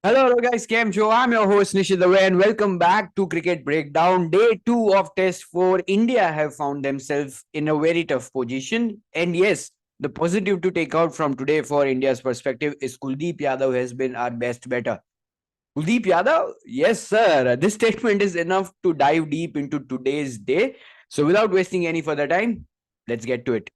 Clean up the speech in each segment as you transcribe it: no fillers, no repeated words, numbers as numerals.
Hello guys, Cam Show. I'm your host Nishit Dave and welcome back to Cricket Breakdown. Day 2 of Test 4. India have found themselves in a very tough position. And yes, the positive to take out from today for India's perspective is Kuldeep Yadav has been our best batter. Kuldeep Yadav? Yes, sir. This statement is enough to dive deep into today's day. So without wasting any further time, let's get to it.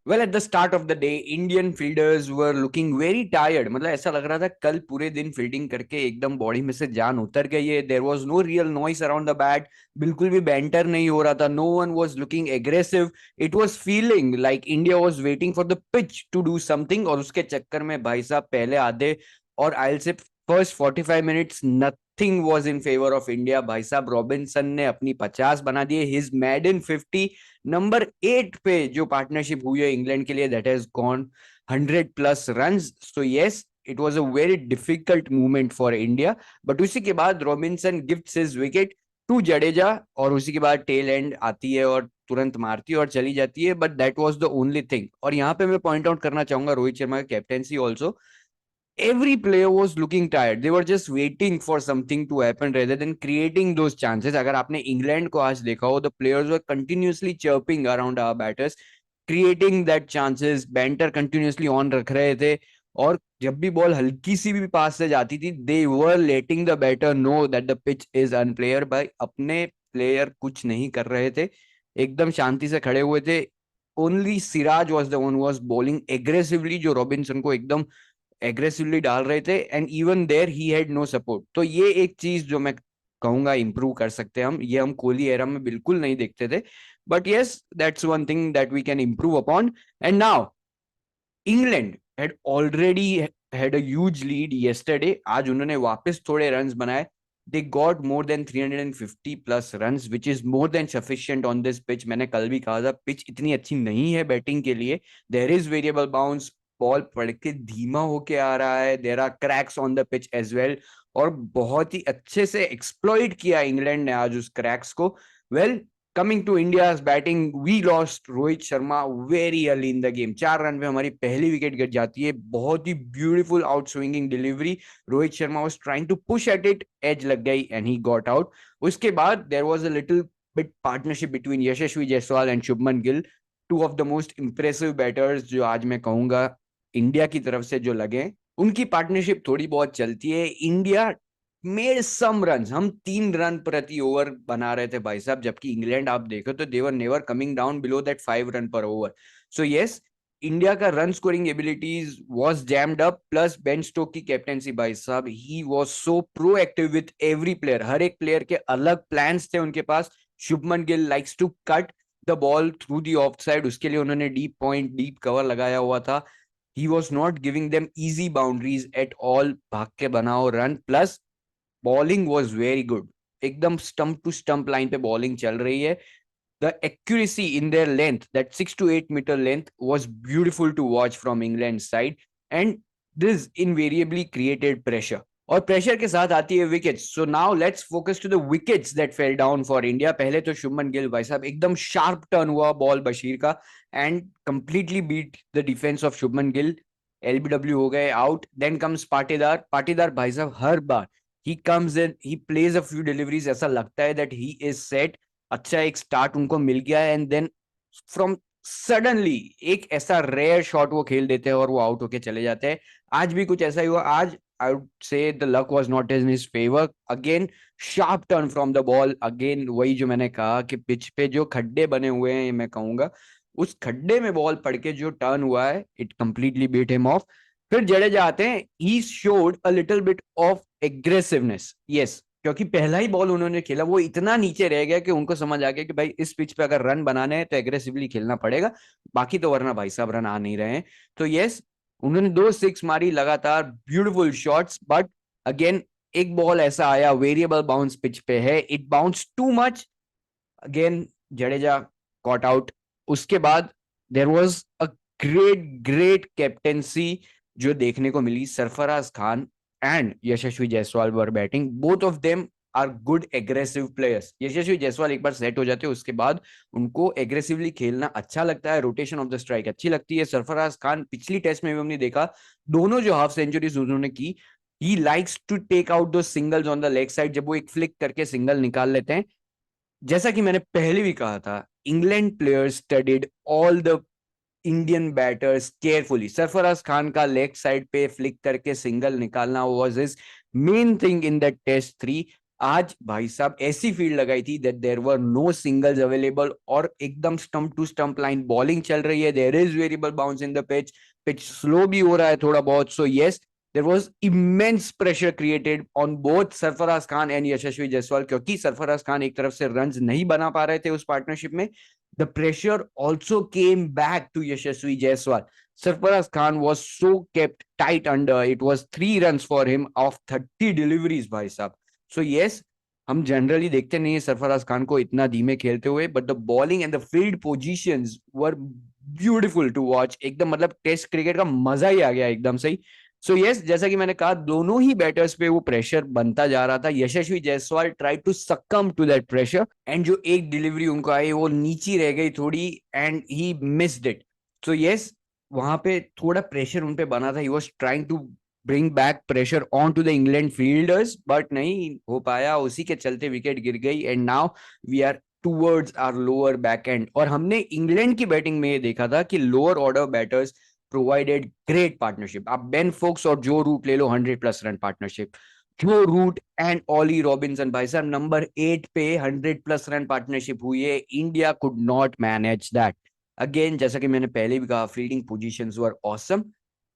Well at the start of the day Indian fielders were looking very tired. मतलब ऐसा लग रहा था कल पूरे दिन fielding करके एकदम बॉडी में से जान उतर गई है. There was no real noise around the bat. बिल्कुल भी बैंटर नहीं हो रहा था. No one was looking aggressive. It was feeling like India was waiting for the pitch to do something. और उसके चक्कर में भाई साहब पहले आधे और I will say first 45 minutes nothing was in favour of India. भाई साहब रॉबिन्सन ने अपनी 50 बना दिए. हिज मैडन 50. नंबर 8 पे जो पार्टनरशिप हुई है इंग्लैंड के लिए, that has gone 100+ runs. So yes, it was a very difficult movement for India. But उसी के बाद Robinson gifts his wicket to Jadeja और उसी के बाद टेल एंड आती है और तुरंत मारती है और चली जाती है. But that was the only thing. और यहाँ पे मैं पॉइंट आउट करना चाहूंगा रोहित शर्मा की captaincy also. Every player was looking tired. They were just waiting for something to happen rather than creating those chances. अगर आपने इंग्लैंड को आज देखा हो, the players were continuously chirping around our batters, creating that chances. Banter continuously on रख रहे थे और जब भी बॉल हल्की सी भी पास से जाती थी, they were letting the batter know that the pitch is unplayer. भाई अपने प्लेयर कुछ नहीं कर रहे थे, एकदम शांति से खड़े हुए थे. Only Siraj was the one was bowling aggressively, जो रॉबिन्सन को एकदम एग्रेसिवली डाल रहे थे. And even there he had no support. तो ये एक चीज जो मैं कहूंगा इंप्रूव कर सकते हैं हम. ये हम कोहली एरा में बिल्कुल नहीं देखते थे. But yes, that's one thing that we can improve upon. And now England had already had a huge lead yesterday. आज उन्होंने वापस थोड़े रन्स बनाए. They got more than 350+ runs, which is more than sufficient on this pitch. मैंने कल भी कहा था पिच इतनी अच्छी नहीं है बैटिंग के लिए. There is variable bounce. Ball पड़ के धीमा होके आ रहा है. There are cracks on the pitch as well. और बहुत ही अच्छे से एक्सप्लॉइट किया इंग्लैंड ने आज उस क्रैक्स को. Well, coming to India's batting, we lost Rohit Sharma very early in the game. 4 run पे हमारी पहली विकेट गिर जाती है. बहुत ही beautiful out swinging delivery. Rohit Sharma was trying to push at it, edge लग गई एंड ही गॉट आउट. उसके बाद there was a little bit partnership between Yashasvi Jaiswal and Shubman Gill, two of the most impressive batters जो आज मैं कहूंगा इंडिया की तरफ से जो लगे. उनकी पार्टनरशिप थोड़ी बहुत चलती है. India made some run. हम 3 रन प्रति ओवर बना रहे थे भाई साहब, जबकि इंग्लैंड आप देखो तो they were never coming down below that 5 run पर ओवर. सो यस, इंडिया का run scoring abilities was jammed up. Plus Ben Stoke की कैप्टेंसी भाई साहब, he was so proactive with every player. हर एक प्लेयर के अलग प्लान्स थे उनके पास. Shubman Gill likes to cut the ball through the off side. उसके लिए उन्होंने डीप पॉइंट, डीप कवर लगाया हुआ था. He was not giving them easy boundaries at all. भाग के बनाओ run. Plus bowling was very good. एकदम स्टंप टू स्टंप लाइन पे बॉलिंग चल रही है. The accuracy in their length, that 6 to 8 meter length, was beautiful to watch from England side. And this invariably created pressure. और pressure के साथ आती है wickets. So now let's focus to the wickets that fell down for India. पहले तो शुभमन गिल भाई साहब एकदम शार्प टर्न हुआ बॉल बशीर का and completely beat the defence of Shubman Gill. LBW हो गए out. Then comes Patidar. Patidar भाई साहब हर बार he comes in, he plays a few deliveries, ऐसा लगता है that he is set. अच्छा एक स्टार्ट उनको मिल गया है. एंड देन फ्रॉम सडनली एक ऐसा रेयर शॉट वो खेल देते हैं और वो आउट होके चले जाते हैं. आज भी कुछ ऐसा ही हुआ. आज I would say the luck was not in his favour. Again sharp turn from the ball. Again वही जो मैंने कहा कि पिच पे जो खड्डे बने हुए हैं, मैं कहूंगा उस खड्डे में बॉल पड़ के जो टर्न हुआ है, it completely beat him off. फिर जडेजा आते हैं. He showed a little bit of aggressiveness. Yes, क्योंकि पहला ही बॉल उन्होंने खेला वो इतना नीचे रह गया कि उनको समझ आ गया कि भाई इस पिच पे अगर रन बनाने हैं तो एग्रेसिवली खेलना पड़ेगा, बाकी तो वरना भाई साहब रन आ नहीं रहे हैं. तो यस, उन्होंने 2 6 मारी लगातार, ब्यूटीफुल शॉट्स. बट अगेन एक बॉल ऐसा आया, वेरिएबल बाउंस पिच पे है, it bounce too much. Again Jadeja caught out. उसके बाद there was a great great captaincy जो देखने को मिली. Sarfaraz Khan and Yashasvi Jaiswal were batting. Both of them are good aggressive players. Yashasvi Jaiswal एक बार सेट हो जाते हैं उसके बाद उनको एग्रेसिवली खेलना अच्छा लगता है, रोटेशन ऑफ द स्ट्राइक अच्छी लगती है। सरफराज खान पिछली टेस्ट में भी हमने देखा, दोनों जो हाफ सेंचुरीज उन्होंने की, he likes to take out two singles on the leg side, जब वो एक फ्लिक करके सिंगल निकाल लेते हैं। जैसा कि मैंने पहले भी कहा था, England players studied all the Indian batters carefully. Sarfaraz Khan का लेग साइड पे फ्लिक करके सिंगल निकालना was his main thing in that test 3। आज भाई साहब ऐसी फील्ड लगाई थी that there were no singles available, और एकदम stump to stump line bowling चल रही है। There is variable bounce in the pitch, pitch slow भी हो रहा है थोड़ा बहुत। So yes, there was immense pressure created on both Sarfaraz Khan and Yashasvi Jaiswal, क्योंकि सरफराज खान एक तरफ से रन्स नहीं बना पा रहे थे उस पार्टनरशिप में। The pressure also came back to Yashasvi Jaiswal. Sarfaraz Khan was so kept tight under. It was 3 runs for him of 30 deliveries, भाई साहब. So yes, हम जनरली देखते नहीं है सरफराज खान को इतना धीमे खेलते हुए, but the bowling and the field positions were beautiful to watch. एकदम मतलब टेस्ट क्रिकेट का मजा ही आ गया एकदम सही। सो यस, जैसा कि मैंने कहा, दोनों ही बैटर्स पे वो प्रेशर बनता जा रहा था। Yashasvi Jaiswal try to succumb to that pressure, and जो एक डिलीवरी उनको आई वो नीचे रह गई थोड़ी, and he missed it. So yes, वहां पे थोड़ा प्रेशर उन पे बना था। He was trying to bring back pressure on to the England fielders, but नहीं हो पाया। उसी के चलते विकेट गिर गई, and now we are towards our lower back end. और हमने इंग्लैंड की बैटिंग में ये देखा था कि lower order batters provided great partnership. आप बेन फोक्स और जो रूट ले लो, 100+ रन पार्टनरशिप। जो रूट एंड ऑली रॉबिन्सन, भाई साहब नंबर 8 पे 100+ रन पार्टनरशिप हुई है। India could not manage that. Again, जैसा कि मैंने पहले भी कहा, fielding positions were awesome.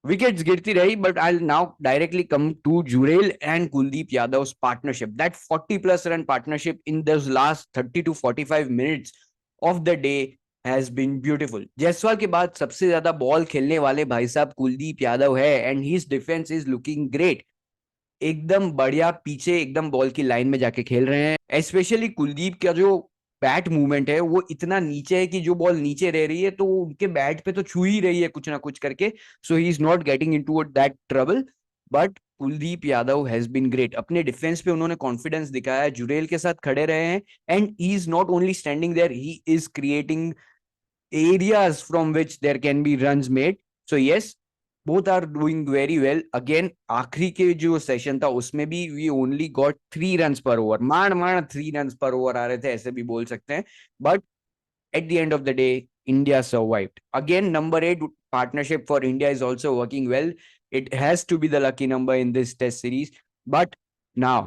Wickets गिरती रही, but I now directly come to Jurel and Kuldeep Yadav partnership. That 40+ run partnership in those last 30 to 45 minutes of the day has been beautiful. Jaiswal के बाद सबसे ज्यादा बॉल खेलने वाले भाई साहब कुलदीप यादव है, and his defence is looking great. एकदम बढ़िया पीछे एकदम बॉल की लाइन में जाके खेल रहे हैं। स्पेशली कुलदीप का जो बैट मूवमेंट है वो इतना नीचे है कि जो बॉल नीचे रह रही है तो उनके बैट पे तो छू ही रही है कुछ ना कुछ करके। So he is not getting into that trouble, but Kuldeep Yadav has been great. अपने डिफेंस पे उन्होंने कॉन्फिडेंस दिखाया, जुरेल के साथ खड़े रहे हैं, and he is not only standing there, he is creating areas from which there can be runs made. So yes, both are doing very well. Again, आखिरी के जो सेशन था उसमें भी we only got 3 runs per over. मान 3 runs per over आ रहे थे, ऐसे भी बोल सकते हैं। But at the end of the day, India survived. Again, number 8 partnership for India is also working well. It has to be the lucky number in this test series. But now,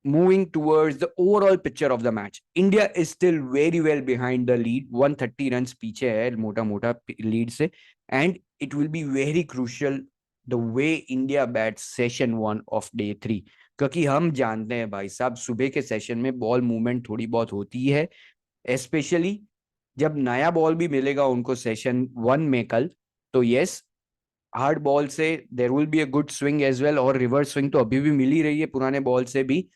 moving towards the overall picture of the match, India is still very well behind the lead. 130 runs पीछे है मोटा lead से, and it will be very crucial the way India bats session 1 of day 3, क्योंकि हम जानते हैं भाई साहब सुबह के सेशन में बॉल मूवमेंट थोड़ी बहुत होती है, स्पेशली जब नया बॉल भी मिलेगा उनको सेशन 1 में कल। तो यस, हार्ड बॉल से there will be a good swing as well, और रिवर्स स्विंग तो अभी भी मिल ही रही है पुराने बॉल से भी।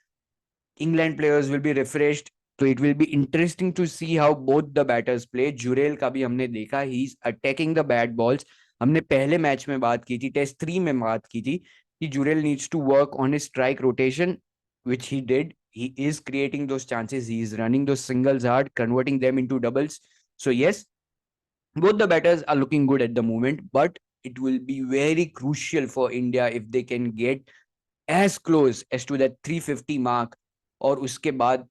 England players will be refreshed, तो it will be interesting to see how both the batters play. Jurel का भी हमने देखा, he is attacking the bat balls. हमने पहले मैच में बात की थी, टेस्ट 3 में बात की थी कि Jurel needs to work on his strike rotation, which he did. He is creating those chances. He is running those singles hard, converting them into doubles. So yes, both the batters are looking good at the moment, but it will be very crucial for India if they can get as close as to that 350 mark, और उसके बाद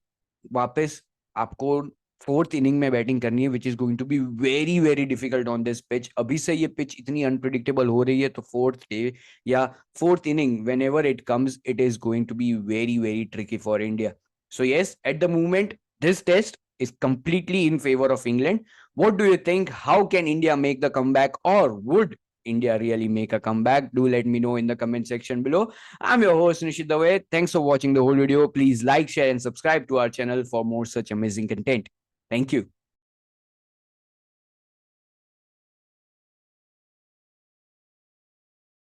वापस आपको 4th inning में batting करनी है, which is going to be very very difficult on this pitch. अभी से ये पिच इतनी अनप्रिडिक्टेबल हो रही है, तो 4th डे या 4th inning whenever it comes, it is going to be very very tricky for India. So yes, at the moment this test is completely in favor of England. What do you think? How can India make the comeback, or would India really make a comeback? Do let me know in the comment section below. I'm your host Nishit Dave. Thanks for watching the whole video. Please like, share and subscribe to our channel for more such amazing content. Thank you.